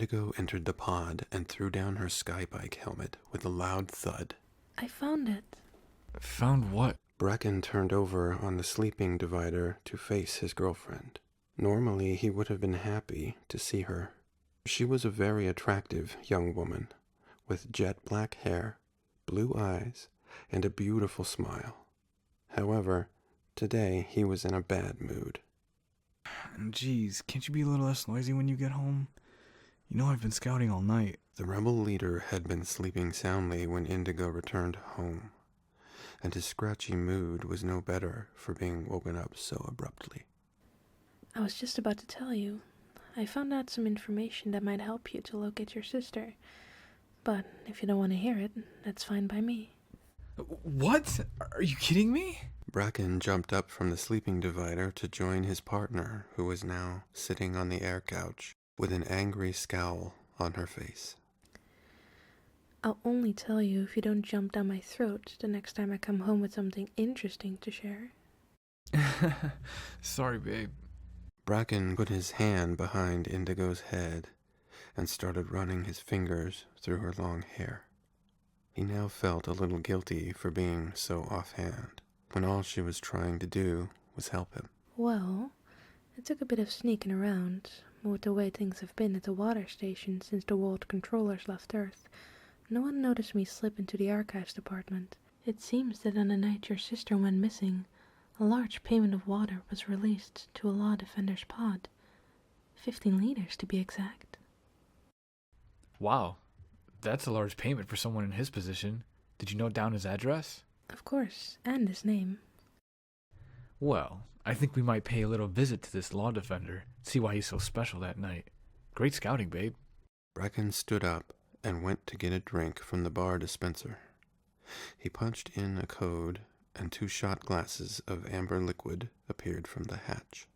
Indigo entered the pod and threw down her skybike helmet with a loud thud. I found it. Found what? Bracken turned over on the sleeping divider to face his girlfriend. Normally, he would have been happy to see her. She was a very attractive young woman, with jet black hair, blue eyes, and a beautiful smile. However, today he was in a bad mood. Jeez, can't you be a little less noisy when you get home? You know I've been scouting all night. The rebel leader had been sleeping soundly when Indigo returned home, and his scratchy mood was no better for being woken up so abruptly. I was just about to tell you. I found out some information that might help you to locate your sister. But if you don't want to hear it, that's fine by me. What? Are you kidding me? Bracken jumped up from the sleeping divider to join his partner, who was now sitting on the air couch with an angry scowl on her face. I'll only tell you if you don't jump down my throat the next time I come home with something interesting to share. Sorry, babe. Bracken put his hand behind Indigo's head and started running his fingers through her long hair. He now felt a little guilty for being so offhand, when all she was trying to do was help him. Well, it took a bit of sneaking around, but with the way things have been at the water station since the world controllers left Earth, no one noticed me slip into the archives department. It seems that on the night your sister went missing, a large payment of water was released to a law defender's pod. 15 liters to be exact. Wow, that's a large payment for someone in his position. Did you note down his address? Of course, and his name. Well, I think we might pay a little visit to this law defender, see why he's so special that night. Great scouting, babe. Bracken stood up and went to get a drink from the bar dispenser. He punched in a code, and 2 shot glasses of amber liquid appeared from the hatch.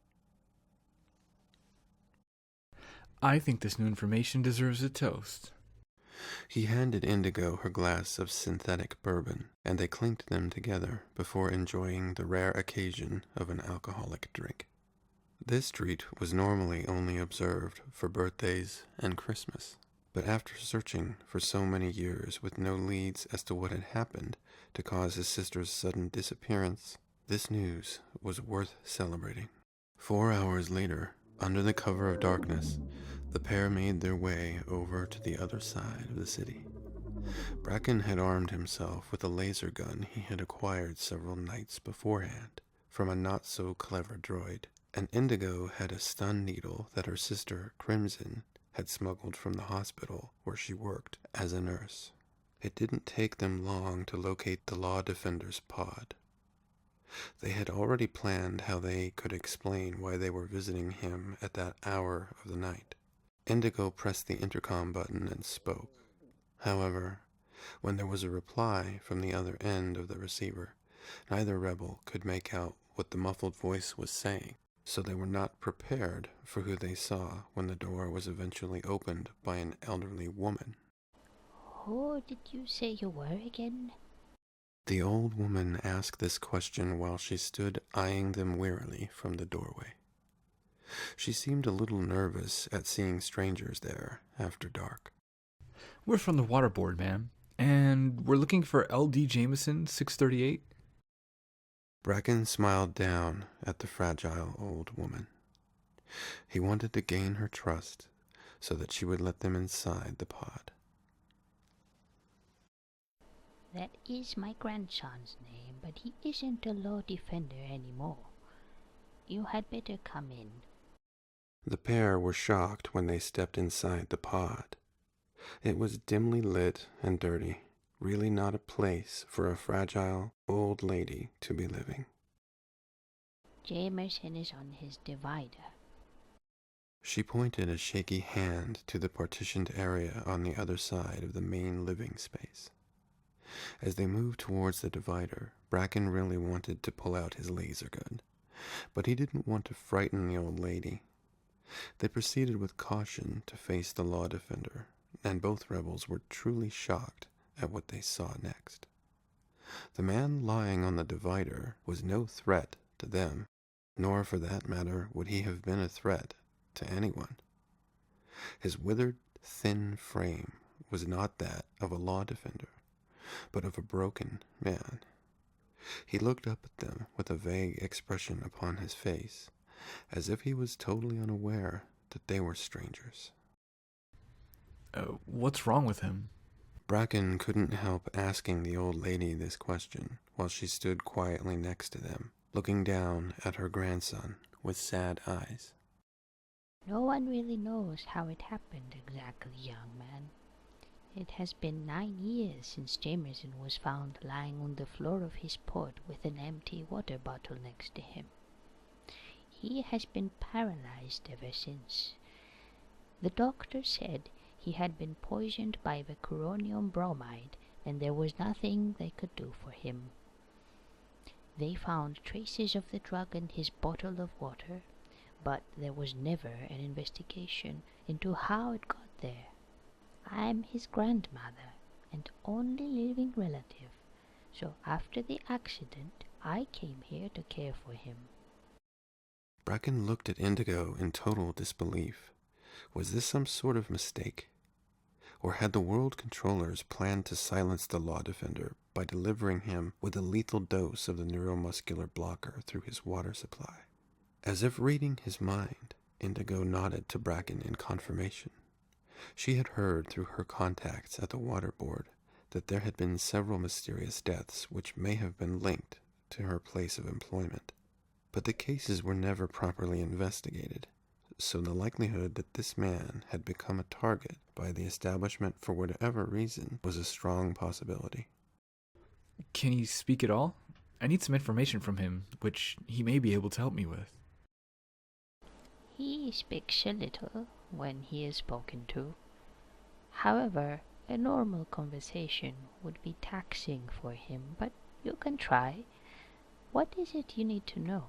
I think this new information deserves a toast. He handed Indigo her glass of synthetic bourbon, and they clinked them together before enjoying the rare occasion of an alcoholic drink. This treat was normally only observed for birthdays and Christmas, but after searching for so many years with no leads as to what had happened to cause his sister's sudden disappearance, this news was worth celebrating. 4 hours later, under the cover of darkness, the pair made their way over to the other side of the city. Bracken had armed himself with a laser gun he had acquired several nights beforehand from a not-so-clever droid, and Indigo had a stun needle that her sister, Crimson, had smuggled from the hospital where she worked as a nurse. It didn't take them long to locate the law defender's pod. They had already planned how they could explain why they were visiting him at that hour of the night. Indigo pressed the intercom button and spoke. However, when there was a reply from the other end of the receiver, neither rebel could make out what the muffled voice was saying, so they were not prepared for who they saw when the door was eventually opened by an elderly woman. Who did you say you were again? The old woman asked this question while she stood eyeing them wearily from the doorway. She seemed a little nervous at seeing strangers there after dark. We're from the water board, ma'am, and we're looking for L.D. Jameson, 638. Bracken smiled down at the fragile old woman. He wanted to gain her trust so that she would let them inside the pod. That is my grandson's name, but he isn't a law defender anymore. You had better come in. The pair were shocked when they stepped inside the pod. It was dimly lit and dirty, really not a place for a fragile old lady to be living. Jameson is on his divider. She pointed a shaky hand to the partitioned area on the other side of the main living space. As they moved towards the divider, Bracken really wanted to pull out his laser gun, but he didn't want to frighten the old lady. They proceeded with caution to face the law defender, and both rebels were truly shocked at what they saw next. The man lying on the divider was no threat to them, nor for that matter would he have been a threat to anyone. His withered, thin frame was not that of a law defender, but of a broken man. He looked up at them with a vague expression upon his face, as if he was totally unaware that they were strangers. What's wrong with him? Bracken couldn't help asking the old lady this question while she stood quietly next to them, looking down at her grandson with sad eyes. No one really knows how it happened exactly, young man. It has been 9 years since Jameson was found lying on the floor of his port with an empty water bottle next to him. He has been paralyzed ever since. The doctor said he had been poisoned by the coronium bromide, and there was nothing they could do for him. They found traces of the drug in his bottle of water, but there was never an investigation into how it got there. I'm his grandmother and only living relative, so after the accident, I came here to care for him. Bracken looked at Indigo in total disbelief. Was this some sort of mistake? Or had the world controllers planned to silence the law defender by delivering him with a lethal dose of the neuromuscular blocker through his water supply? As if reading his mind, Indigo nodded to Bracken in confirmation. She had heard through her contacts at the water board that there had been several mysterious deaths which may have been linked to her place of employment. But the cases were never properly investigated, so the likelihood that this man had become a target by the establishment for whatever reason was a strong possibility. Can he speak at all? I need some information from him, which he may be able to help me with. He speaks a little when he is spoken to. However, a normal conversation would be taxing for him, but you can try. What is it you need to know?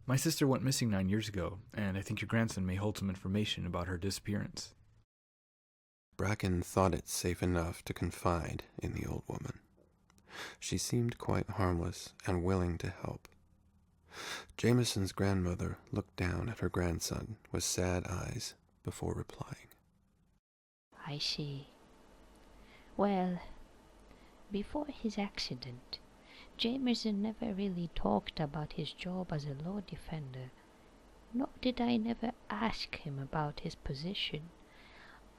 My sister went missing 9 years ago, and I think your grandson may hold some information about her disappearance. Bracken thought it safe enough to confide in the old woman. She seemed quite harmless and willing to help. Jameson's grandmother looked down at her grandson with sad eyes before replying. I see. Well, before his accident, Jameson never really talked about his job as a law defender, nor did I never ask him about his position.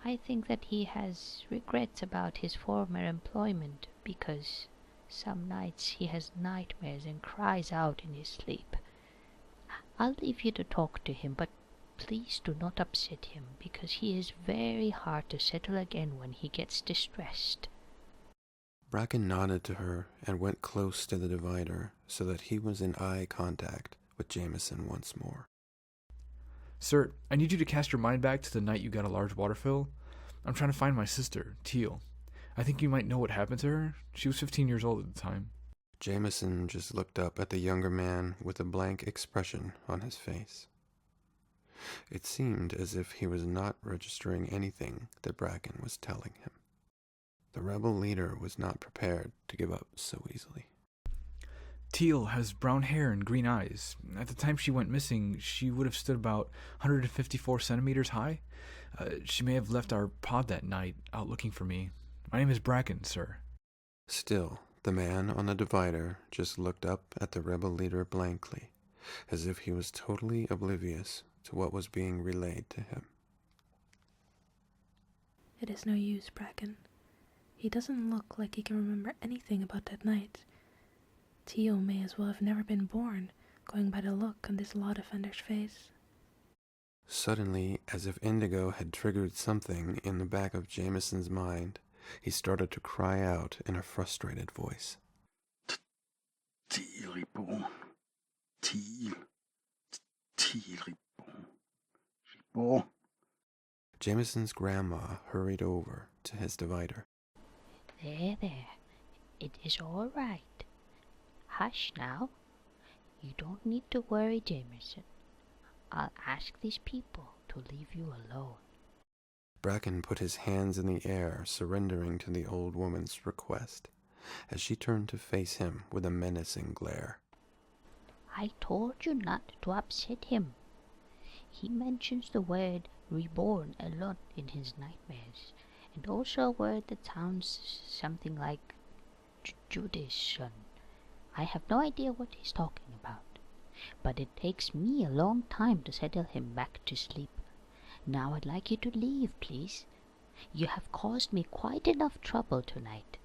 I think that he has regrets about his former employment because some nights he has nightmares and cries out in his sleep. I'll leave you to talk to him, but please do not upset him because he is very hard to settle again when he gets distressed. Bracken nodded to her and went close to the divider so that he was in eye contact with Jameson once more. Sir, I need you to cast your mind back to the night you got a large water fill. I'm trying to find my sister, Teal. I think you might know what happened to her. She was 15 years old at the time. Jameson just looked up at the younger man with a blank expression on his face. It seemed as if he was not registering anything that Bracken was telling him. The rebel leader was not prepared to give up so easily. Teal has brown hair and green eyes. At the time she went missing, she would have stood about 154 centimeters high. She may have left our pod that night, out looking for me. My name is Bracken, sir. Still, the man on the divider just looked up at the rebel leader blankly, as if he was totally oblivious to what was being relayed to him. It is no use, Bracken. He doesn't look like he can remember anything about that night. Teal may as well have never been born, going by the look on this law defender's face. Suddenly, as if Indigo had triggered something in the back of Jameson's mind, he started to cry out in a frustrated voice. Teal reborn. Teal reborn. Reborn. Jameson's grandma hurried over to his divider. There. It is all right. Hush now. You don't need to worry, Jameson. I'll ask these people to leave you alone. Bracken put his hands in the air, surrendering to the old woman's request, as she turned to face him with a menacing glare. I told you not to upset him. He mentions the word reborn a lot in his nightmares, and also a word that sounds something like Judason. I have no idea what he's talking about, but it takes me a long time to settle him back to sleep. Now I'd like you to leave, please. You have caused me quite enough trouble tonight.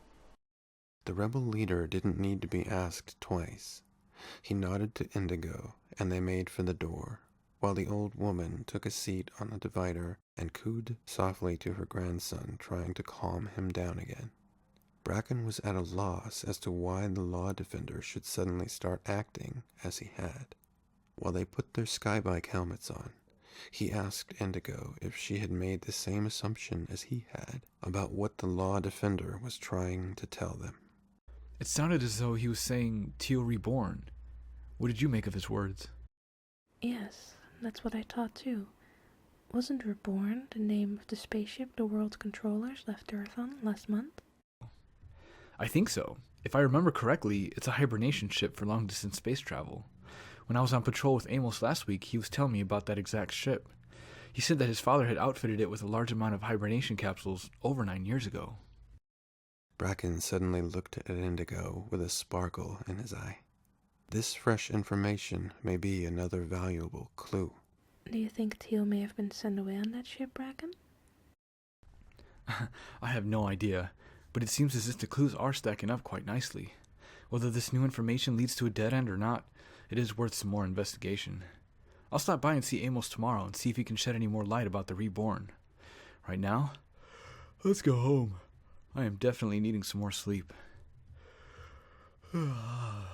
The rebel leader didn't need to be asked twice. He nodded to Indigo, and they made for the door, while the old woman took a seat on the divider and cooed softly to her grandson, trying to calm him down again. Bracken was at a loss as to why the law defender should suddenly start acting as he had. While they put their skybike helmets on, he asked Indigo if she had made the same assumption as he had about what the law defender was trying to tell them. It sounded as though he was saying Teal reborn. What did you make of his words? Yes, that's what I thought too. Wasn't Reborn the name of the spaceship the world's controllers left Earth on last month? I think so. If I remember correctly, it's a hibernation ship for long-distance space travel. When I was on patrol with Amos last week, he was telling me about that exact ship. He said that his father had outfitted it with a large amount of hibernation capsules over 9 years ago. Bracken suddenly looked at Indigo with a sparkle in his eye. This fresh information may be another valuable clue. Do you think Teal may have been sent away on that ship, Bracken? I have no idea, but it seems as if the clues are stacking up quite nicely. Whether this new information leads to a dead end or not, it is worth some more investigation. I'll stop by and see Amos tomorrow and see if he can shed any more light about the Reborn. Right now, let's go home. I am definitely needing some more sleep. The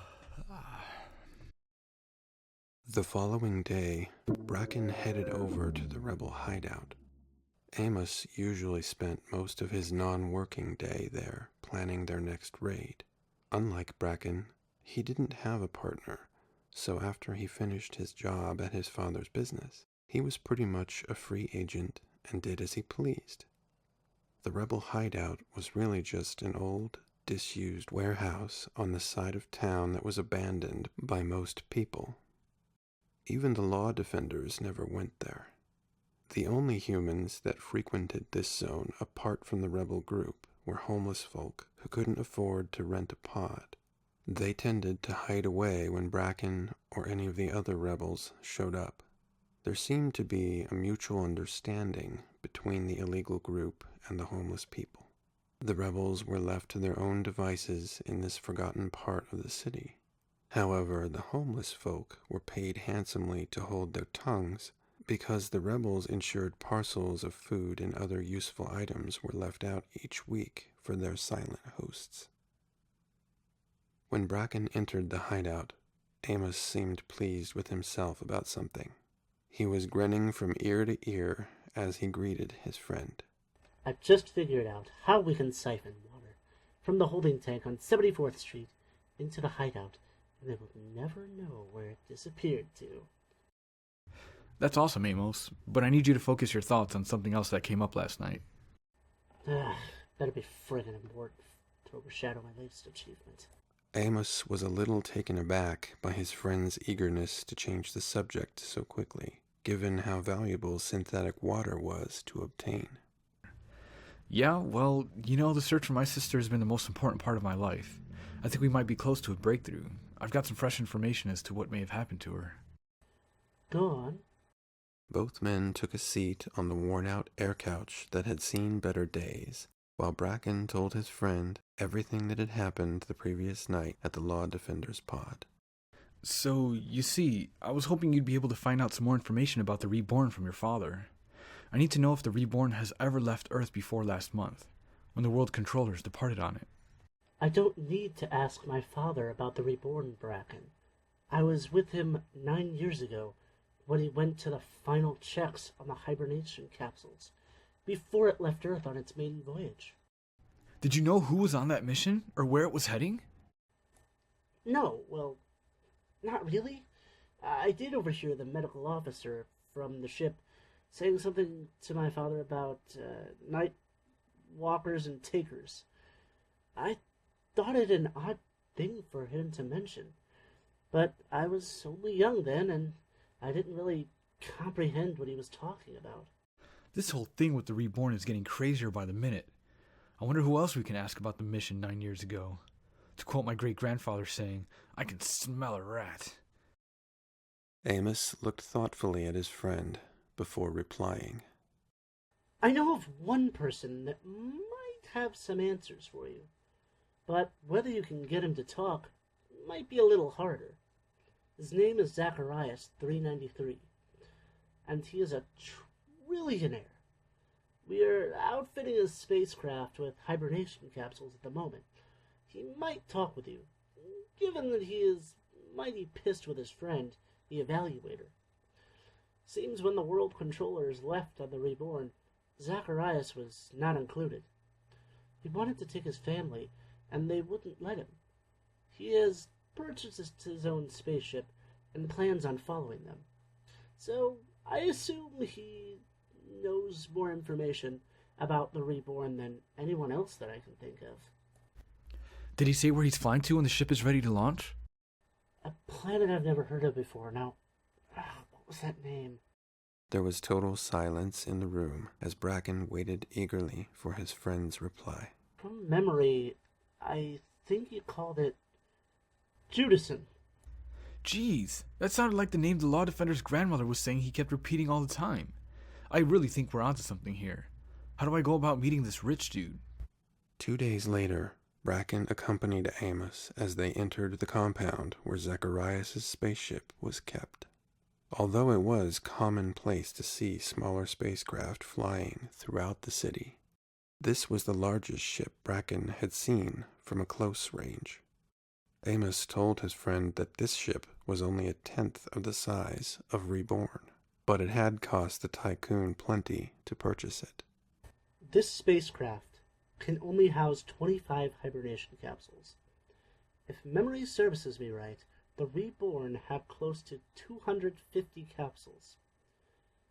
following day, Bracken headed over to the rebel hideout. Amos usually spent most of his non-working day there, planning their next raid. Unlike Bracken, he didn't have a partner, so after he finished his job at his father's business, he was pretty much a free agent and did as he pleased. The rebel hideout was really just an old, disused warehouse on the side of town that was abandoned by most people. Even the law defenders never went there. The only humans that frequented this zone apart from the rebel group were homeless folk who couldn't afford to rent a pod. They tended to hide away when Bracken or any of the other rebels showed up. There seemed to be a mutual understanding between the illegal group and the homeless people. The rebels were left to their own devices in this forgotten part of the city. However, the homeless folk were paid handsomely to hold their tongues because the rebels ensured parcels of food and other useful items were left out each week for their silent hosts. When Bracken entered the hideout, Amos seemed pleased with himself about something. He was grinning from ear to ear as he greeted his friend. I've just figured out how we can siphon water from the holding tank on 74th Street into the hideout, and they will never know where it disappeared to. That's awesome, Amos, but I need you to focus your thoughts on something else that came up last night. Better be friggin' important to overshadow my latest achievement. Amos was a little taken aback by his friend's eagerness to change the subject so quickly, given how valuable synthetic water was to obtain. Yeah, well, the search for my sister has been the most important part of my life. I think we might be close to a breakthrough. I've got some fresh information as to what may have happened to her. Go on. Both men took a seat on the worn-out air couch that had seen better days, while Bracken told his friend everything that had happened the previous night at the Law Defender's pod. So, you see, I was hoping you'd be able to find out some more information about the Reborn from your father. I need to know if the Reborn has ever left Earth before last month, when the world controllers departed on it. I don't need to ask my father about the Reborn, Bracken. I was with him 9 years ago when he went to the final checks on the hibernation capsules, before it left Earth on its maiden voyage. Did you know who was on that mission, or where it was heading? No, well, not really. I did overhear the medical officer from the ship saying something to my father about night walkers and takers. I thought it an odd thing for him to mention, but I was only young then, and I didn't really comprehend what he was talking about. This whole thing with the Reborn is getting crazier by the minute. I wonder who else we can ask about the mission 9 years ago. To quote my great-grandfather saying, I can smell a rat. Amos looked thoughtfully at his friend before replying. I know of one person that might have some answers for you, but whether you can get him to talk might be a little harder. His name is Zacharias 393, and he is a trillionaire. We are outfitting his spacecraft with hibernation capsules at the moment. He might talk with you, given that he is mighty pissed with his friend, the Evaluator. Seems when the world controllers left on the Reborn, Zacharias was not included. He wanted to take his family, and they wouldn't let him. He has purchased his own spaceship and plans on following them. So I assume he knows more information about the Reborn than anyone else that I can think of. Did he say where he's flying to when the ship is ready to launch? A planet I've never heard of before. Now, what was that name? There was total silence in the room as Bracken waited eagerly for his friend's reply. From memory, I think he called it Judason. Jeez, that sounded like the name the Law Defender's grandmother was saying he kept repeating all the time. I really think we're onto something here. How do I go about meeting this rich dude? 2 days later, Bracken accompanied Amos as they entered the compound where Zacharias' spaceship was kept. Although it was commonplace to see smaller spacecraft flying throughout the city, this was the largest ship Bracken had seen from a close range. Amos told his friend that this ship was only 1/10 of the size of Reborn, but it had cost the Tycoon plenty to purchase it. This spacecraft can only house 25 hibernation capsules. If memory services me right, the Reborn have close to 250 capsules.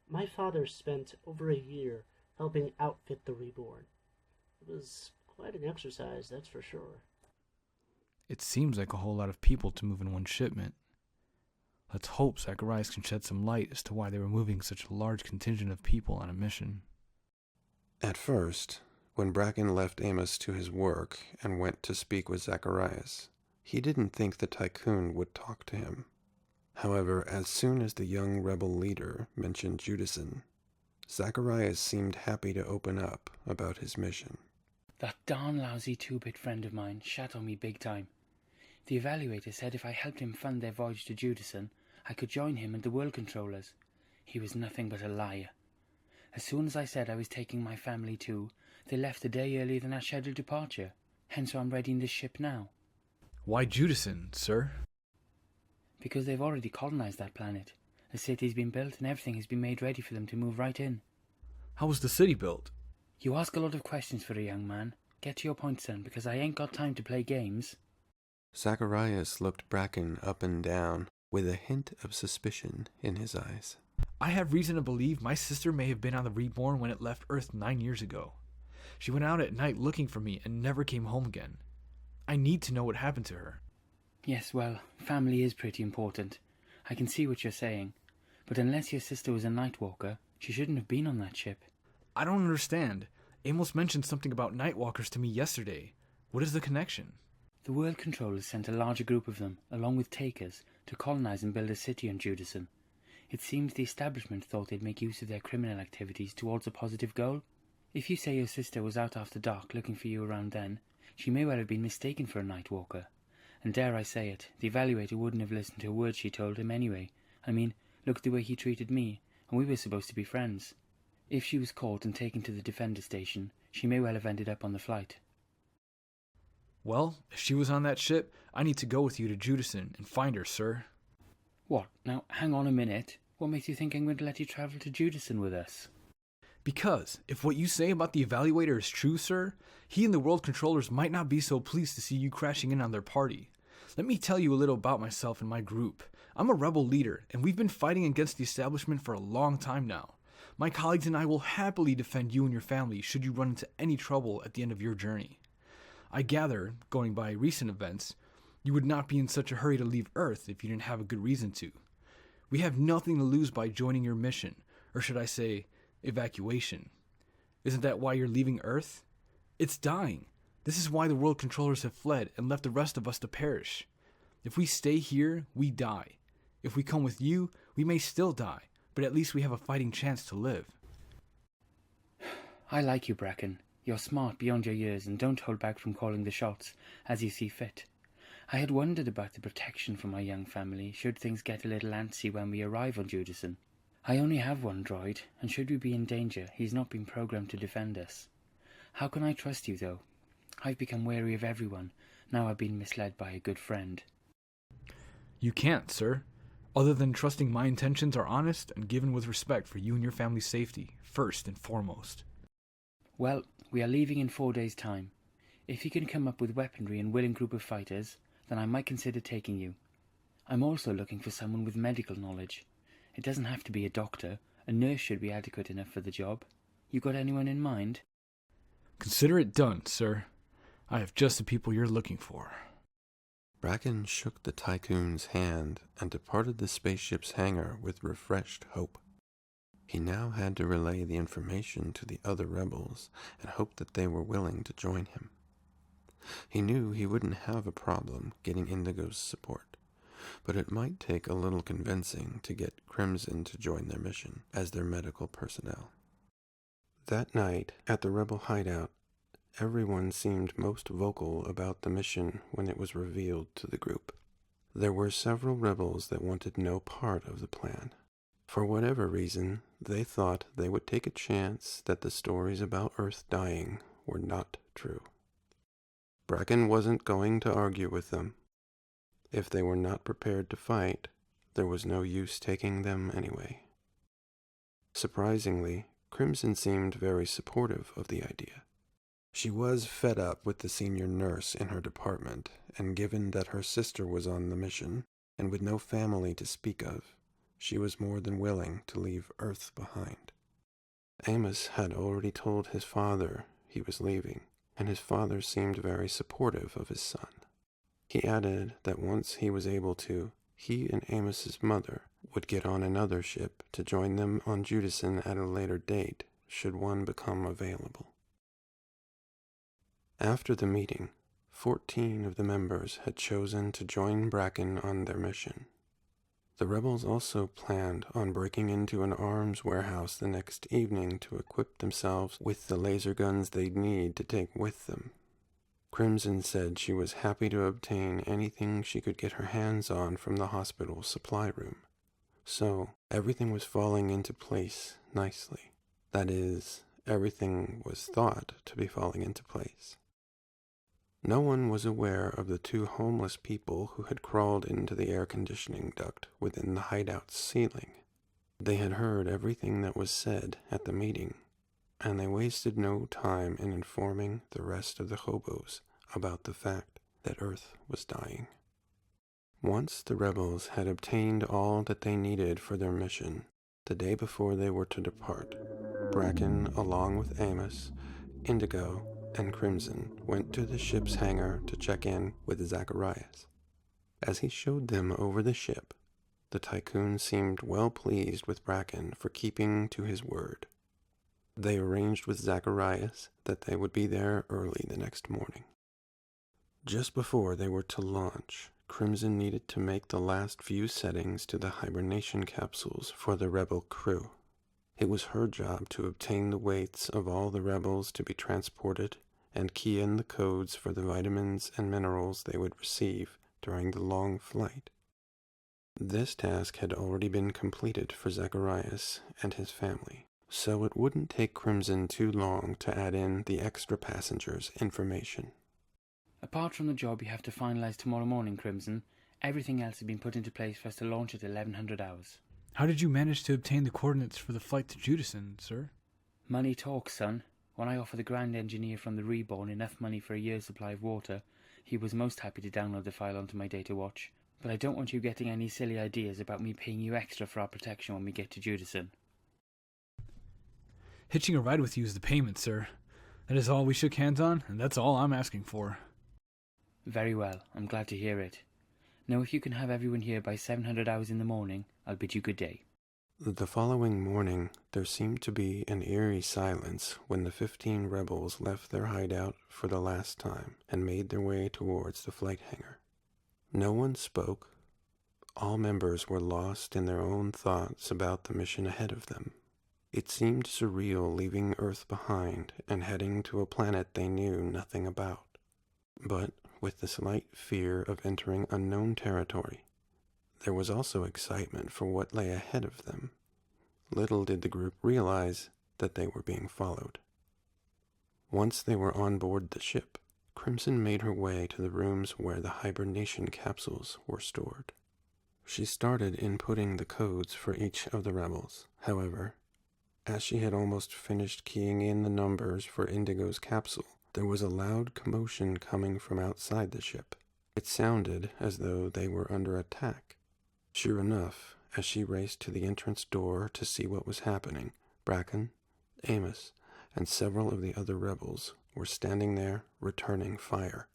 My father spent over a year helping outfit the Reborn. It was quite an exercise, that's for sure. It seems like a whole lot of people to move in one shipment. Let's hope Zacharias can shed some light as to why they were moving such a large contingent of people on a mission. At first, when Bracken left Amos to his work and went to speak with Zacharias, he didn't think the Tycoon would talk to him. However, as soon as the young rebel leader mentioned Judason, Zacharias seemed happy to open up about his mission. That darn lousy 2-bit friend of mine shat on me big time. The Evaluator said if I helped him fund their voyage to Judason, I could join him and the world controllers. He was nothing but a liar. As soon as I said I was taking my family too, they left a day earlier than our scheduled departure. Hence why I'm readying this ship now. Why Judason, sir? Because they've already colonized that planet. The city's been built and everything has been made ready for them to move right in. How was the city built? You ask a lot of questions for a young man. Get to your point, son, because I ain't got time to play games. Zacharias looked Bracken up and down with a hint of suspicion in his eyes. I have reason to believe my sister may have been on the Reborn when it left Earth 9 years ago. She went out at night looking for me and never came home again. I need to know what happened to her. Yes, well, family is pretty important. I can see what you're saying. But unless your sister was a Nightwalker, she shouldn't have been on that ship. I don't understand. Amos mentioned something about Nightwalkers to me yesterday. What is the connection? The World Controllers sent a larger group of them, along with Takers, to colonize and build a city on Judason. It seems the establishment thought they'd make use of their criminal activities towards a positive goal. If you say your sister was out after dark looking for you around then, she may well have been mistaken for a Nightwalker. And dare I say it, the Evaluator wouldn't have listened to a word she told him anyway. I mean, look at the way he treated me, and we were supposed to be friends. If she was caught and taken to the Defender Station, she may well have ended up on the flight. Well, if she was on that ship, I need to go with you to Judason and find her, sir. What? Now, hang on a minute. What makes you think I'm going to let you travel to Judason with us? Because, if what you say about the Evaluator is true, sir, he and the World Controllers might not be so pleased to see you crashing in on their party. Let me tell you a little about myself and my group. I'm a rebel leader, and we've been fighting against the establishment for a long time now. My colleagues and I will happily defend you and your family should you run into any trouble at the end of your journey. I gather, going by recent events, you would not be in such a hurry to leave Earth if you didn't have a good reason to. We have nothing to lose by joining your mission, or should I say, evacuation. Isn't that why you're leaving Earth? It's dying. This is why the world controllers have fled and left the rest of us to perish. If we stay here, we die. If we come with you, we may still die, but at least we have a fighting chance to live. I like you, Bracken. You're smart beyond your years and don't hold back from calling the shots as you see fit. I had wondered about the protection for my young family should things get a little antsy when we arrive on Judason. I only have one droid, and should we be in danger, he's not been programmed to defend us. How can I trust you, though? I've become wary of everyone, now I've been misled by a good friend. You can't, sir. Other than trusting my intentions are honest and given with respect for you and your family's safety, first and foremost. Well, we are leaving in 4 days' time. If you can come up with weaponry and willing group of fighters, then I might consider taking you. I'm also looking for someone with medical knowledge. It doesn't have to be a doctor. A nurse should be adequate enough for the job. You got anyone in mind? Consider it done, sir. I have just the people you're looking for. Bracken shook the Tycoon's hand and departed the spaceship's hangar with refreshed hope. He now had to relay the information to the other rebels and hope that they were willing to join him. He knew he wouldn't have a problem getting Indigo's support, but it might take a little convincing to get Crimson to join their mission as their medical personnel. That night, at the rebel hideout, everyone seemed most vocal about the mission when it was revealed to the group. There were several rebels that wanted no part of the plan. For whatever reason, they thought they would take a chance that the stories about Earth dying were not true. Bracken wasn't going to argue with them. If they were not prepared to fight, there was no use taking them anyway. Surprisingly, Crimson seemed very supportive of the idea. She was fed up with the senior nurse in her department, and given that her sister was on the mission, and with no family to speak of, she was more than willing to leave Earth behind. Amos had already told his father he was leaving, and his father seemed very supportive of his son. He added that once he was able to, he and Amos's mother would get on another ship to join them on Judason at a later date, should one become available. After the meeting, 14 of the members had chosen to join Bracken on their mission. The rebels also planned on breaking into an arms warehouse the next evening to equip themselves with the laser guns they'd need to take with them. Crimson said she was happy to obtain anything she could get her hands on from the hospital supply room. So, everything was falling into place nicely. That is, everything was thought to be falling into place. No one was aware of the 2 homeless people who had crawled into the air conditioning duct within the hideout's ceiling. They had heard everything that was said at the meeting, and they wasted no time in informing the rest of the hobos about the fact that Earth was dying. Once the rebels had obtained all that they needed for their mission, the day before they were to depart, Bracken, along with Amos, Indigo, and Crimson, went to the ship's hangar to check in with Zacharias. As he showed them over the ship, the Tycoon seemed well pleased with Bracken for keeping to his word. They arranged with Zacharias that they would be there early the next morning. Just before they were to launch, Crimson needed to make the last few settings to the hibernation capsules for the rebel crew. It was her job to obtain the weights of all the rebels to be transported and key in the codes for the vitamins and minerals they would receive during the long flight. This task had already been completed for Zacharias and his family, so it wouldn't take Crimson too long to add in the extra passengers' information. Apart from the job you have to finalize tomorrow morning, Crimson, everything else has been put into place for us to launch at 1100 hours. How did you manage to obtain the coordinates for the flight to Judason, sir? Money talks, son. When I offered the Grand Engineer from the Reborn enough money for a year's supply of water, he was most happy to download the file onto my data watch. But I don't want you getting any silly ideas about me paying you extra for our protection when we get to Judason. Hitching a ride with you is the payment, sir. That is all we shook hands on, and that's all I'm asking for. Very well, I'm glad to hear it. Now if you can have everyone here by 700 hours in the morning, I'll bid you good day. The following morning, there seemed to be an eerie silence when the 15 rebels left their hideout for the last time and made their way towards the flight hangar. No one spoke. All members were lost in their own thoughts about the mission ahead of them. It seemed surreal leaving Earth behind and heading to a planet they knew nothing about. But with the slight fear of entering unknown territory, there was also excitement for what lay ahead of them. Little did the group realize that they were being followed. Once they were on board the ship, Crimson made her way to the rooms where the hibernation capsules were stored. She started inputting the codes for each of the rebels. However, as she had almost finished keying in the numbers for Indigo's capsule, there was a loud commotion coming from outside the ship. It sounded as though they were under attack. Sure enough, as she raced to the entrance door to see what was happening, Bracken, Amos, and several of the other rebels were standing there returning fire.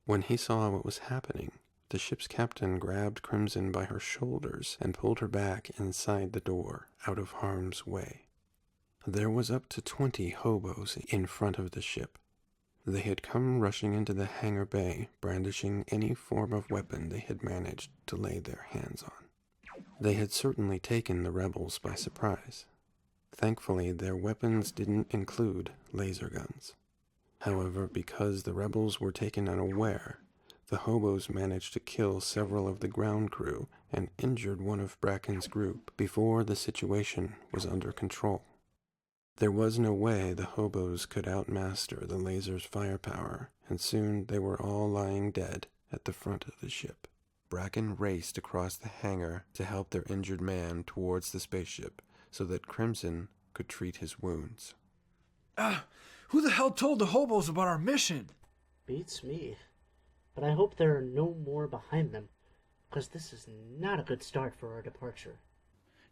When he saw what was happening, the ship's captain grabbed Crimson by her shoulders and pulled her back inside the door, out of harm's way. There was up to 20 hobos in front of the ship. They had come rushing into the hangar bay, brandishing any form of weapon they had managed to lay their hands on. They had certainly taken the rebels by surprise. Thankfully, their weapons didn't include laser guns. However, because the rebels were taken unaware, the hobos managed to kill several of the ground crew and injured one of Bracken's group before the situation was under control. There was no way the hobos could outmaster the laser's firepower, and soon they were all lying dead at the front of the ship. Bracken raced across the hangar to help their injured man towards the spaceship so that Crimson could treat his wounds. Who the hell told the hobos about our mission? Beats me. But I hope there are no more behind them, because this is not a good start for our departure.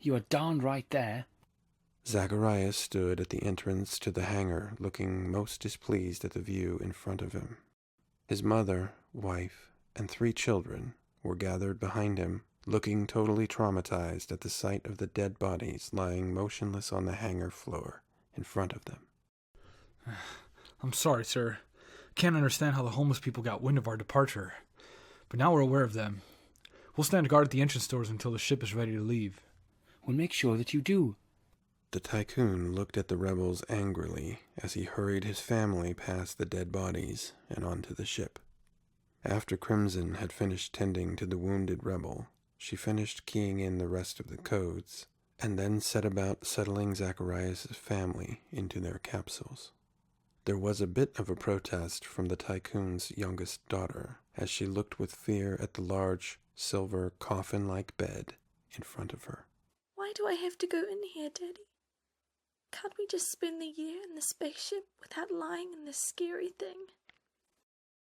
You are darn right there. Zacharias stood at the entrance to the hangar, looking most displeased at the view in front of him. His mother, wife, and 3 children were gathered behind him, looking totally traumatized at the sight of the dead bodies lying motionless on the hangar floor in front of them. I'm sorry, sir. Can't understand how the homeless people got wind of our departure. But now we're aware of them. We'll stand guard at the entrance doors until the ship is ready to leave. We'll make sure that you do. The tycoon looked at the rebels angrily as he hurried his family past the dead bodies and onto the ship. After Crimson had finished tending to the wounded rebel, she finished keying in the rest of the codes, and then set about settling Zacharias' family into their capsules. There was a bit of a protest from the tycoon's youngest daughter as she looked with fear at the large, silver, coffin-like bed in front of her. Why do I have to go in here, Daddy? Can't we just spend the year in the spaceship without lying in this scary thing?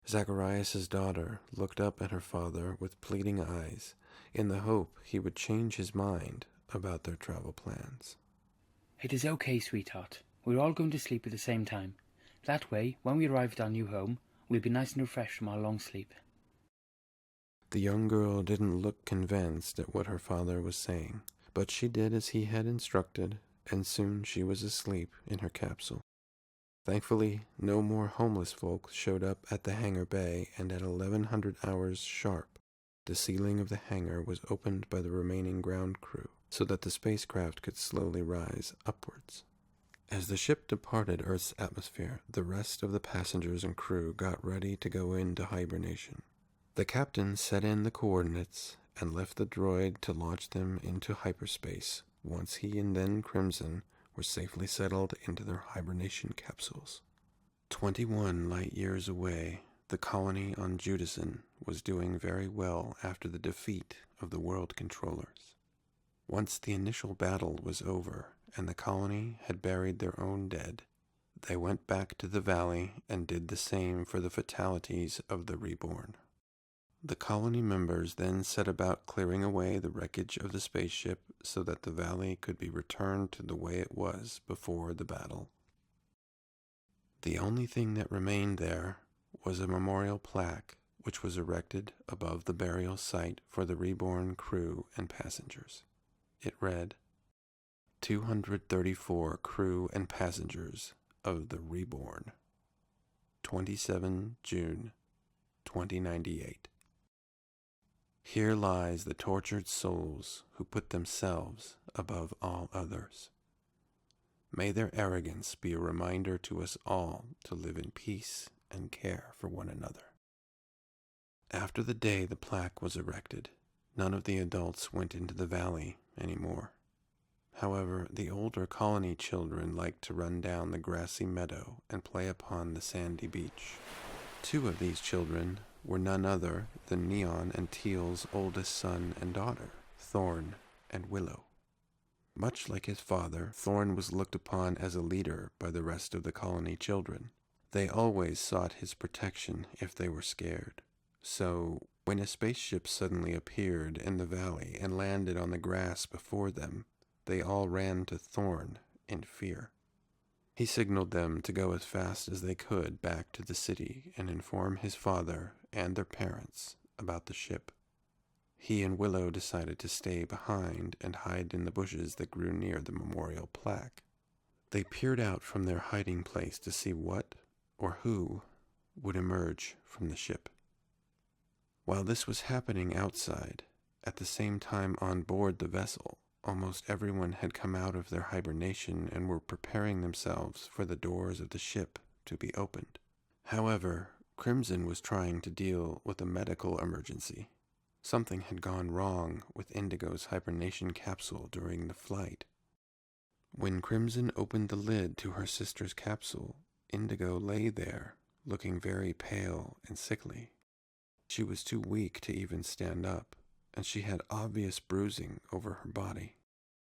Zacharias' daughter looked up at her father with pleading eyes in the hope he would change his mind about their travel plans. It is okay, sweetheart. We're all going to sleep at the same time. That way, when we arrive at our new home, we'll be nice and refreshed from our long sleep. The young girl didn't look convinced at what her father was saying, but she did as he had instructed, and soon she was asleep in her capsule. Thankfully, no more homeless folk showed up at the hangar bay, and at 1100 hours sharp, the ceiling of the hangar was opened by the remaining ground crew, so that the spacecraft could slowly rise upwards. As the ship departed Earth's atmosphere, the rest of the passengers and crew got ready to go into hibernation. The captain set in the coordinates and left the droid to launch them into hyperspace once he and then Crimson were safely settled into their hibernation capsules. 21 light years away, the colony on Judason was doing very well after the defeat of the world controllers. Once the initial battle was over and the colony had buried their own dead, they went back to the valley and did the same for the fatalities of the reborn. The colony members then set about clearing away the wreckage of the spaceship so that the valley could be returned to the way it was before the battle. The only thing that remained there was a memorial plaque which was erected above the burial site for the reborn crew and passengers. It read, 234 crew and passengers of the Reborn, 27 June 2098. Here lies the tortured souls who put themselves above all others. May their arrogance be a reminder to us all to live in peace and care for one another. After the day the plaque was erected, none of the adults went into the valley anymore. However, the older colony children liked to run down the grassy meadow and play upon the sandy beach. Two of these children were none other than Neon and Teal's oldest son and daughter, Thorn and Willow. Much like his father, Thorn was looked upon as a leader by the rest of the colony children. They always sought his protection if they were scared. So, when a spaceship suddenly appeared in the valley and landed on the grass before them, they all ran to Thorn in fear. He signaled them to go as fast as they could back to the city and inform his father and their parents about the ship. He and Willow decided to stay behind and hide in the bushes that grew near the memorial plaque. They peered out from their hiding place to see what or who would emerge from the ship. While this was happening outside, at the same time on board the vessel, almost everyone had come out of their hibernation and were preparing themselves for the doors of the ship to be opened. However, Crimson was trying to deal with a medical emergency. Something had gone wrong with Indigo's hibernation capsule during the flight. When Crimson opened the lid to her sister's capsule, Indigo lay there, looking very pale and sickly. She was too weak to even stand up, and she had obvious bruising over her body.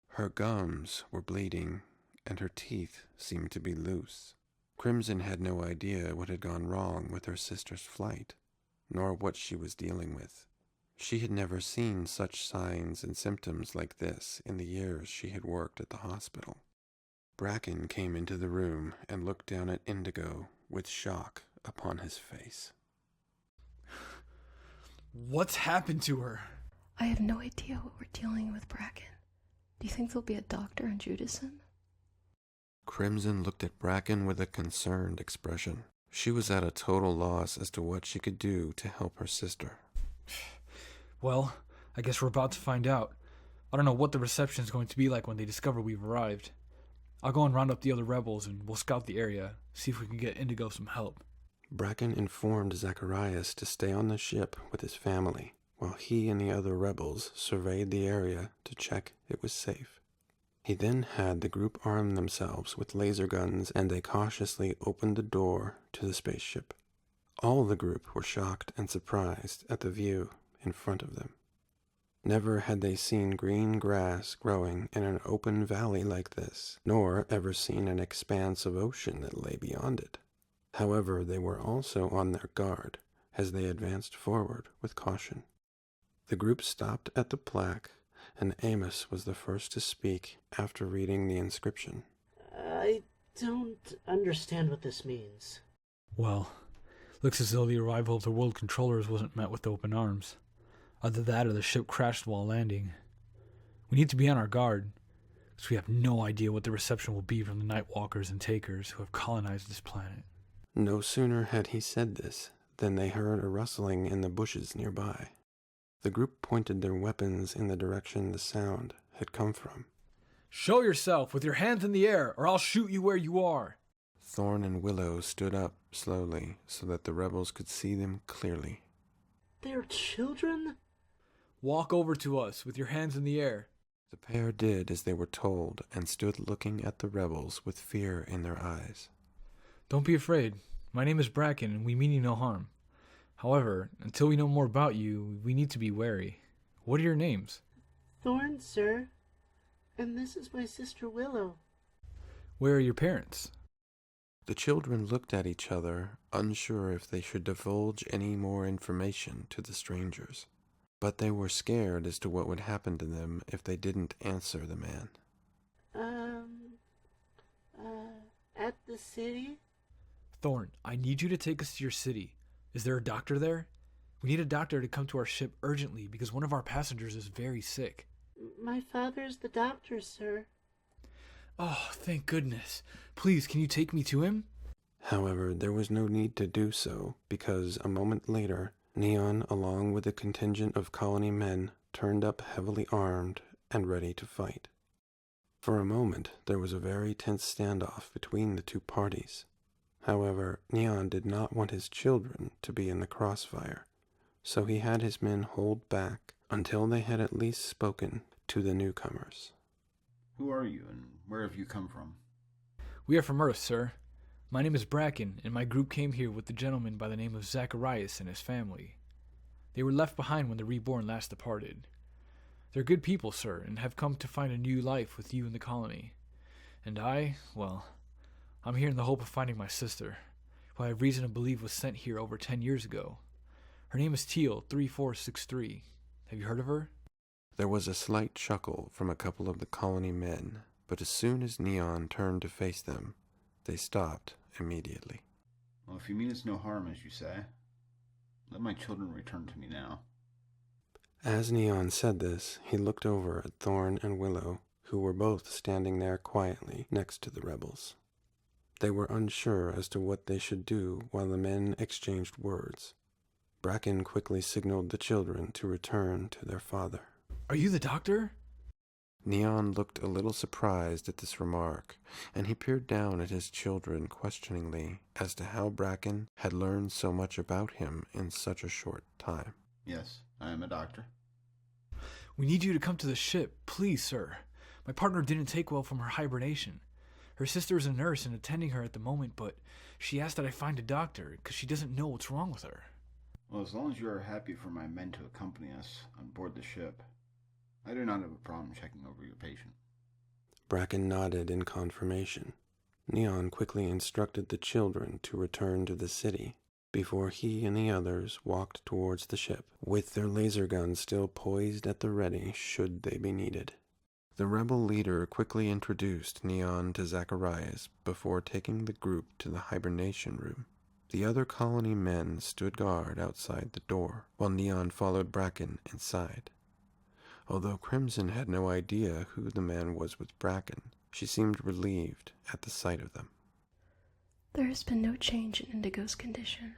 Her gums were bleeding, and her teeth seemed to be loose. Crimson had no idea what had gone wrong with her sister's flight, nor what she was dealing with. She had never seen such signs and symptoms like this in the years she had worked at the hospital. Bracken came into the room and looked down at Indigo with shock upon his face. What's happened to her? I have no idea what we're dealing with, Bracken. Do you think there'll be a doctor in Judason? Crimson looked at Bracken with a concerned expression. She was at a total loss as to what she could do to help her sister. Well, I guess we're about to find out. I don't know what the reception's going to be like when they discover we've arrived. I'll go and round up the other rebels and we'll scout the area, see if we can get Indigo some help. Bracken informed Zacharias to stay on the ship with his family, while he and the other rebels surveyed the area to check it was safe. He then had the group arm themselves with laser guns, and they cautiously opened the door to the spaceship. All the group were shocked and surprised at the view in front of them. Never had they seen green grass growing in an open valley like this, nor ever seen an expanse of ocean that lay beyond it. However, they were also on their guard as they advanced forward with caution. The group stopped at the plaque, and Amos was the first to speak after reading the inscription. I don't understand what this means. Well, looks as though the arrival of the world controllers wasn't met with open arms. Either that or the ship crashed while landing. We need to be on our guard, because we have no idea what the reception will be from the Nightwalkers and Takers who have colonized this planet. No sooner had he said this than they heard a rustling in the bushes nearby. The group pointed their weapons in the direction the sound had come from. Show yourself with your hands in the air, or I'll shoot you where you are. Thorn and Willow stood up slowly so that the rebels could see them clearly. They're children? Walk over to us with your hands in the air. The pair did as they were told and stood looking at the rebels with fear in their eyes. Don't be afraid. My name is Bracken, and we mean you no harm. However, until we know more about you, we need to be wary. What are your names? Thorn, sir. And this is my sister Willow. Where are your parents? The children looked at each other, unsure if they should divulge any more information to the strangers. But they were scared as to what would happen to them if they didn't answer the man. At the city? Thorn, I need you to take us to your city. Is there a doctor there? We need a doctor to come to our ship urgently because one of our passengers is very sick. My father's the doctor, sir. Oh, thank goodness. Please, can you take me to him? However, there was no need to do so, because a moment later, Neon, along with a contingent of colony men, turned up heavily armed and ready to fight. For a moment, there was a very tense standoff between the two parties. However, Neon did not want his children to be in the crossfire, so he had his men hold back until they had at least spoken to the newcomers. Who are you, and where have you come from? We are from Earth, sir. My name is Bracken, and my group came here with a gentleman by the name of Zacharias and his family. They were left behind when the Reborn last departed. They're good people, sir, and have come to find a new life with you in the colony. And I'm here in the hope of finding my sister, who I have reason to believe was sent here over 10 years ago. Her name is Teal 3463. Have you heard of her? There was a slight chuckle from a couple of the colony men, but as soon as Neon turned to face them, they stopped immediately. Well, if you mean it's no harm, as you say, let my children return to me now. As Neon said this, he looked over at Thorn and Willow, who were both standing there quietly next to the rebels. They were unsure as to what they should do while the men exchanged words. Bracken quickly signaled the children to return to their father. Are you the doctor? Neon looked a little surprised at this remark, and he peered down at his children questioningly as to how Bracken had learned so much about him in such a short time. Yes, I am a doctor. We need you to come to the ship, please, sir. My partner didn't take well from her hibernation. Her sister is a nurse and attending her at the moment, but she asked that I find a doctor because she doesn't know what's wrong with her. Well, as long as you are happy for my men to accompany us on board the ship, I do not have a problem checking over your patient. Bracken nodded in confirmation. Neon quickly instructed the children to return to the city before he and the others walked towards the ship, with their laser guns still poised at the ready should they be needed. The rebel leader quickly introduced Neon to Zacharias before taking the group to the hibernation room. The other colony men stood guard outside the door, while Neon followed Bracken inside. Although Crimson had no idea who the man was with Bracken, she seemed relieved at the sight of them. There has been no change in Indigo's condition.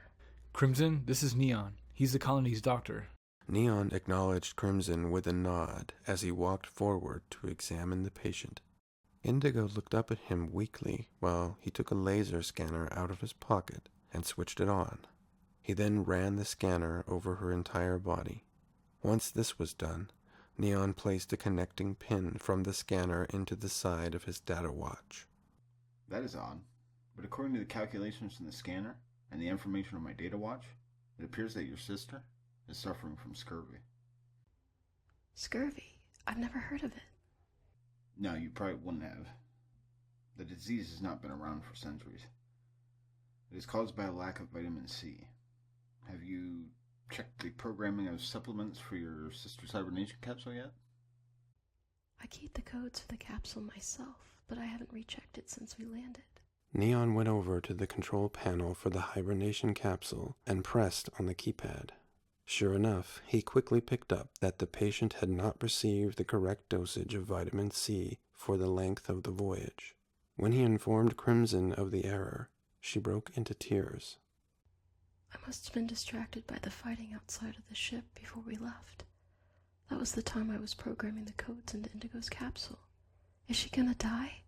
Crimson, this is Neon. He's the colony's doctor. Neon acknowledged Crimson with a nod as he walked forward to examine the patient. Indigo looked up at him weakly while he took a laser scanner out of his pocket and switched it on. He then ran the scanner over her entire body. Once this was done, Neon placed a connecting pin from the scanner into the side of his data watch. That is odd, but according to the calculations in the scanner and the information on my data watch, it appears that your sister is suffering from scurvy. Scurvy? I've never heard of it. No, you probably wouldn't have. The disease has not been around for centuries. It is caused by a lack of vitamin C. Have you checked the programming of supplements for your sister's hibernation capsule yet? I keep the codes for the capsule myself, but I haven't rechecked it since we landed. Neon went over to the control panel for the hibernation capsule and pressed on the keypad. Sure enough, he quickly picked up that the patient had not received the correct dosage of vitamin C for the length of the voyage. When he informed Crimson of the error, she broke into tears. I must have been distracted by the fighting outside of the ship before we left. That was the time I was programming the codes into Indigo's capsule. Is she gonna die?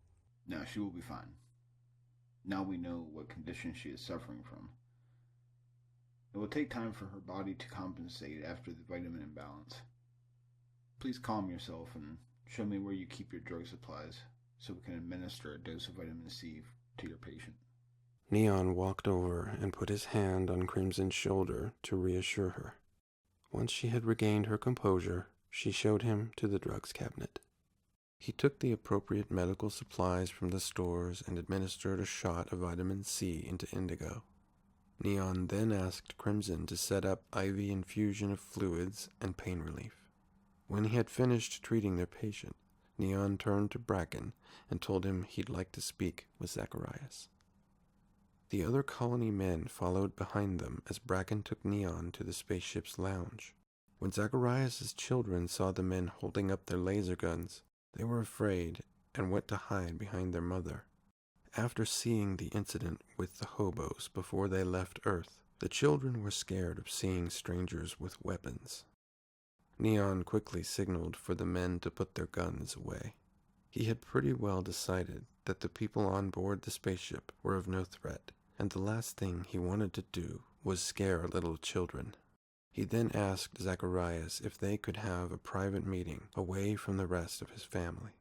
No, she will be fine. Now we know what condition she is suffering from. It will take time for her body to compensate after the vitamin imbalance. Please calm yourself and show me where you keep your drug supplies so we can administer a dose of vitamin C to your patient. Neon walked over and put his hand on Crimson's shoulder to reassure her. Once she had regained her composure, she showed him to the drugs cabinet. He took the appropriate medical supplies from the stores and administered a shot of vitamin C into Indigo. Neon then asked Crimson to set up IV infusion of fluids and pain relief. When he had finished treating their patient, Neon turned to Bracken and told him he'd like to speak with Zacharias. The other colony men followed behind them as Bracken took Neon to the spaceship's lounge. When Zacharias' children saw the men holding up their laser guns, they were afraid and went to hide behind their mother. After seeing the incident with the hobos before they left Earth, the children were scared of seeing strangers with weapons. Neon quickly signaled for the men to put their guns away. He had pretty well decided that the people on board the spaceship were of no threat, and the last thing he wanted to do was scare little children. He then asked Zacharias if they could have a private meeting away from the rest of his family.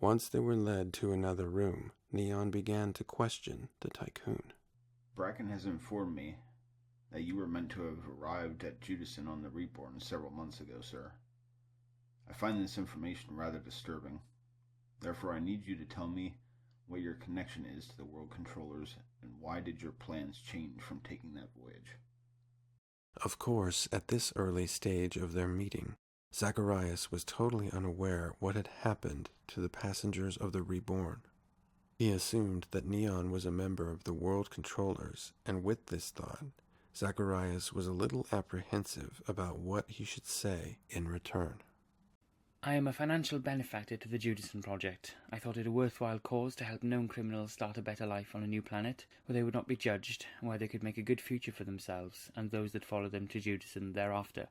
Once they were led to another room, Neon began to question the Tycoon. Bracken has informed me that you were meant to have arrived at Judason on the Reborn several months ago, sir. I find this information rather disturbing. Therefore, I need you to tell me what your connection is to the World Controllers, and why did your plans change from taking that voyage? Of course, at this early stage of their meeting, Zacharias was totally unaware what had happened to the passengers of the Reborn. He assumed that Neon was a member of the World Controllers, and with this thought, Zacharias was a little apprehensive about what he should say in return. I am a financial benefactor to the Judason project. I thought it a worthwhile cause to help known criminals start a better life on a new planet, where they would not be judged, and where they could make a good future for themselves and those that follow them to Judason thereafter.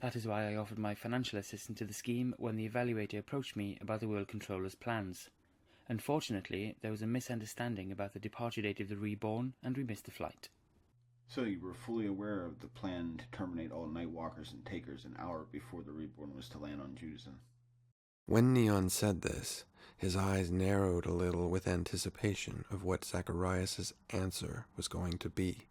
That is why I offered my financial assistance to the scheme when the evaluator approached me about the World Controller's plans. Unfortunately, there was a misunderstanding about the departure date of the Reborn, and we missed the flight. So you were fully aware of the plan to terminate all Nightwalkers and Takers an hour before the Reborn was to land on Judason. When Neon said this, his eyes narrowed a little with anticipation of what Zacharias' answer was going to be.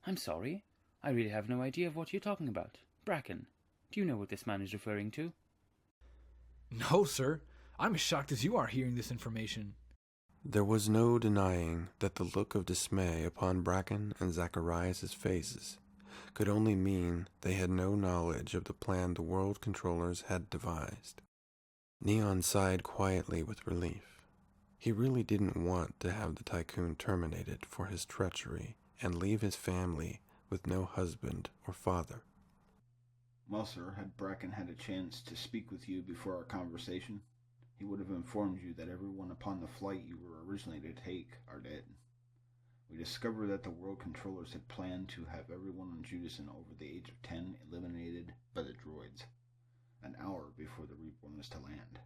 I'm sorry. I really have no idea of what you're talking about. Bracken, do you know what this man is referring to? No, sir. I'm as shocked as you are hearing this information. There was no denying that the look of dismay upon Bracken and Zacharias' faces could only mean they had no knowledge of the plan the World Controllers had devised. Neon sighed quietly with relief. He really didn't want to have the Tycoon terminated for his treachery and leave his family with no husband or father. Well, sir, had Bracken had a chance to speak with you before our conversation, he would have informed you that everyone upon the flight you were originally to take are dead. We discovered that the World Controllers had planned to have everyone on Judason over the age of 10 eliminated by the droids, an hour before the Reborn was to land.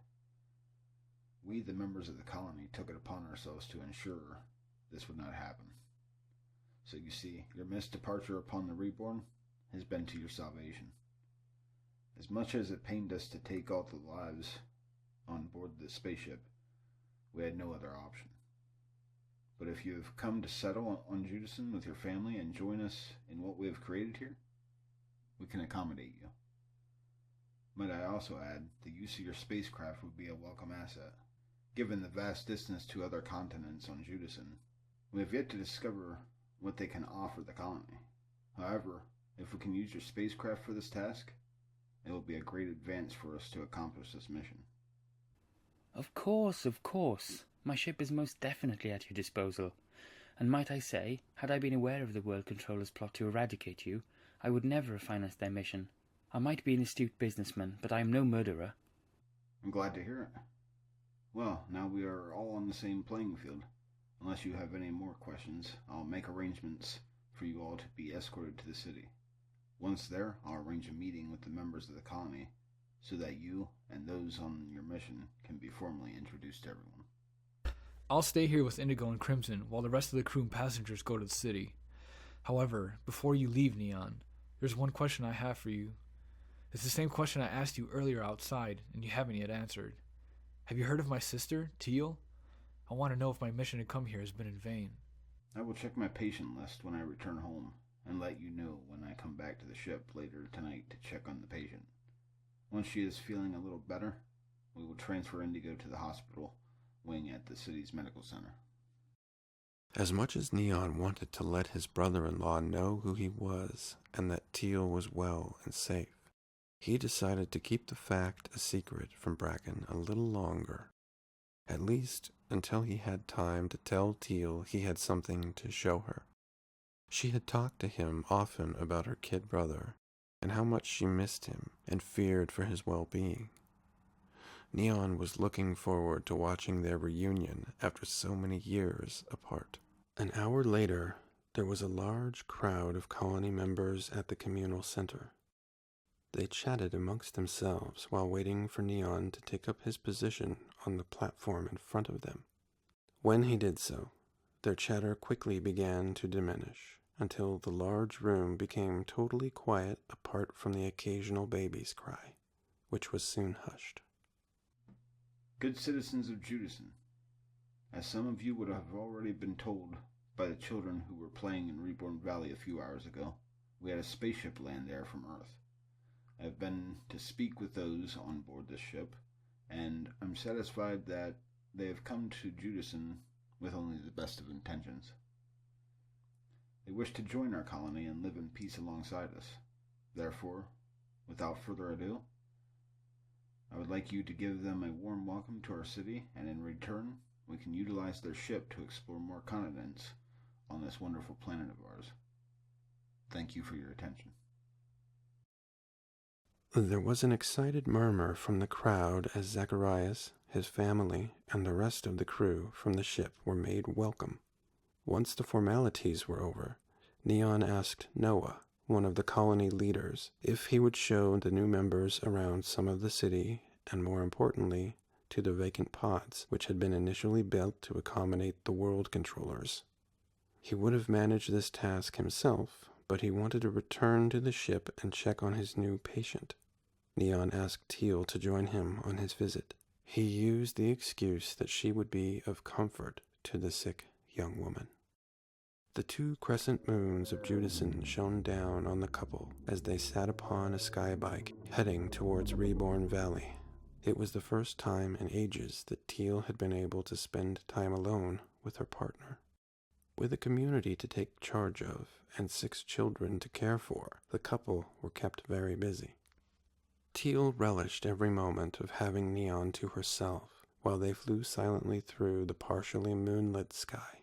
We, the members of the colony, took it upon ourselves to ensure this would not happen. So you see, your missed departure upon the Reborn has been to your salvation. As much as it pained us to take all the lives on board the spaceship, we had no other option. But if you have come to settle on Judason with your family and join us in what we have created here, we can accommodate you. Might I also add, the use of your spacecraft would be a welcome asset. Given the vast distance to other continents on Judason, we have yet to discover what they can offer the colony. However, if we can use your spacecraft for this task, it will be a great advance for us to accomplish this mission. Of course, of course. My ship is most definitely at your disposal. And might I say, had I been aware of the World Controller's plot to eradicate you, I would never have financed their mission. I might be an astute businessman, but I am no murderer. I'm glad to hear it. Well, now we are all on the same playing field. Unless you have any more questions, I'll make arrangements for you all to be escorted to the city. Once there, I'll arrange a meeting with the members of the colony so that you and those on your mission can be formally introduced to everyone. I'll stay here with Indigo and Crimson while the rest of the crew and passengers go to the city. However, before you leave, Neon, there's one question I have for you. It's the same question I asked you earlier outside, and you haven't yet answered. Have you heard of my sister, Teal? I want to know if my mission to come here has been in vain. I will check my patient list when I return home, and let you know when I come back to the ship later tonight to check on the patient. Once she is feeling a little better, we will transfer Indigo to the hospital wing at the city's medical center. As much as Neon wanted to let his brother-in-law know who he was and that Teal was well and safe, he decided to keep the fact a secret from Bracken a little longer, at least until he had time to tell Teal he had something to show her. She had talked to him often about her kid brother, and how much she missed him and feared for his well-being. Neon was looking forward to watching their reunion after so many years apart. An hour later, there was a large crowd of colony members at the communal center. They chatted amongst themselves while waiting for Neon to take up his position on the platform in front of them. When he did so, their chatter quickly began to diminish until the large room became totally quiet apart from the occasional baby's cry, which was soon hushed. Good citizens of Judason, as some of you would have already been told by the children who were playing in Reborn Valley a few hours ago, we had a spaceship land there from Earth. I have been to speak with those on board this ship, and I'm satisfied that they have come to Judason with only the best of intentions. They wish to join our colony and live in peace alongside us. Therefore, without further ado, I would like you to give them a warm welcome to our city, and in return, we can utilize their ship to explore more continents on this wonderful planet of ours. Thank you for your attention. There was an excited murmur from the crowd as Zacharias, his family, and the rest of the crew from the ship were made welcome. Once the formalities were over, Neon asked Noah, one of the colony leaders, if he would show the new members around some of the city, and more importantly, to the vacant pods which had been initially built to accommodate the world controllers. He would have managed this task himself, but he wanted to return to the ship and check on his new patient. Neon asked Teal to join him on his visit. He used the excuse that she would be of comfort to the sick young woman. The 2 crescent moons of Judason shone down on the couple as they sat upon a skybike heading towards Reborn Valley. It was the first time in ages that Teal had been able to spend time alone with her partner. With a community to take charge of and 6 children to care for, the couple were kept very busy. Teal relished every moment of having Neon to herself while they flew silently through the partially moonlit sky.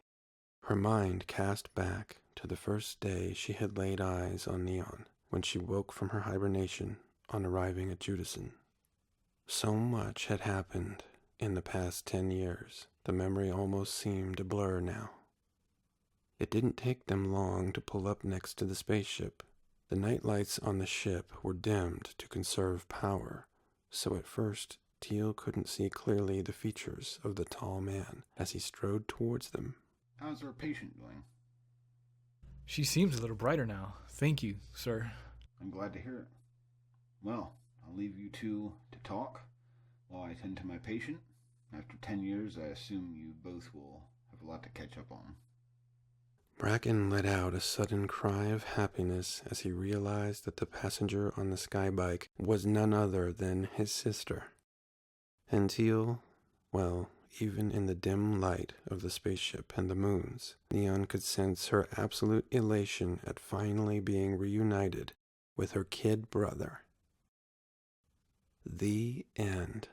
Her mind cast back to the first day she had laid eyes on Neon when she woke from her hibernation on arriving at Judason. So much had happened in the past 10 years, the memory almost seemed a blur now. It didn't take them long to pull up next to the spaceship. The night lights on the ship were dimmed to conserve power, so at first Teal couldn't see clearly the features of the tall man as he strode towards them. How's our patient doing? She seems a little brighter now. Thank you, sir. I'm glad to hear it. Well, I'll leave you 2 to talk while I tend to my patient. After 10 years, I assume you both will have a lot to catch up on. Bracken let out a sudden cry of happiness as he realized that the passenger on the skybike was none other than his sister. And Teal, well, even in the dim light of the spaceship and the moons, Neon could sense her absolute elation at finally being reunited with her kid brother. The end.